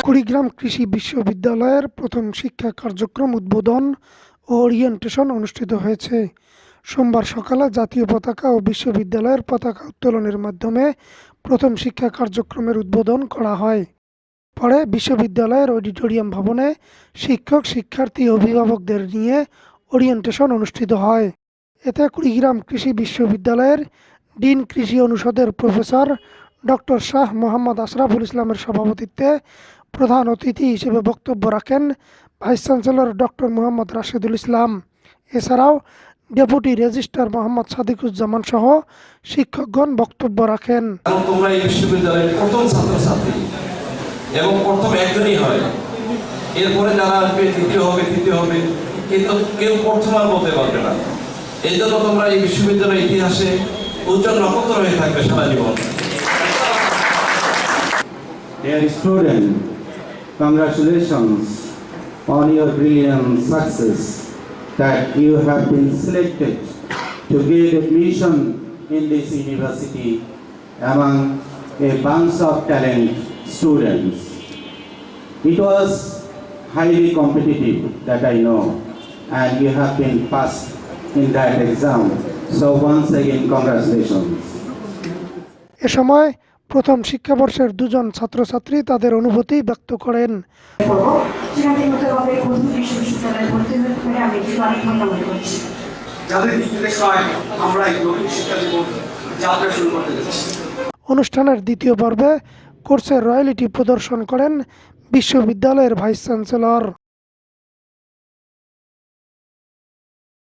কুড়িগ্রাম কৃষি বিশ্ববিদ্যালয়ের প্রথম শিক্ষা কার্যক্রম উদ্বোধন ও ওরিয়েন্টেশন অনুষ্ঠিত হয়েছে। সোমবার সকালে জাতীয় পতাকা ও বিশ্ববিদ্যালয়ের পতাকা উত্তোলনের মাধ্যমে প্রথম শিক্ষা কার্যক্রমের উদ্বোধন করা হয়। পরে বিশ্ববিদ্যালয়ের অডিটোরিয়াম ভবনে শিক্ষক, শিক্ষার্থী ও অভিভাবকদের নিয়ে ওরিয়েন্টেশন অনুষ্ঠিত হয়। এতে কুড়িগ্রাম কৃষি বিশ্ববিদ্যালয়ের ডিন কৃষি অনুষদের প্রফেসর ডক্টর শাহ মোহাম্মদ আশরাফুল ইসলামের সভাপতিত্বে প্রধান অতিথি হিসেবে বক্তব্য রাখেন vice chancellor doctor Mohammad Rashedul Islam. এছাড়াও ডেপুটি রেজিস্ট্রার মোহাম্মদ সাদিকুজ্জামান সহ শিক্ষকগণ বক্তব্য রাখেন। তোমরা এই বিশ্ববিদ্যালয়ের প্রথম ছাত্রছাত্রী এবং প্রথম একজনই হয়, এরপরে যারা আসবে তৃতীয় হবে, কিন্তু কেউ প্রথম আর বলতে পারবে না। এই জন্য তোমরা এই বিশ্ববিদ্যালয়ের ইতিহাসে উজ্জ্বল নক্ষত্র হয়ে থাকবে সারা জীবন। Dear student, congratulations on your brilliant success that you have been selected to get admission in this university among a bunch of talent students. It was highly competitive, that I know, and you have been passed in that exam. So once again, congratulations. এ সময় প্রথম শিক্ষাবর্ষের দুজন ছাত্রছাত্রী তাদের অনুভূতি ব্যক্ত করেন। অনুষ্ঠানের দ্বিতীয় পর্বে কোর্সের রয়্যালিটি প্রদর্শন করেন বিশ্ববিদ্যালয়ের ভাইস চ্যান্সেলর।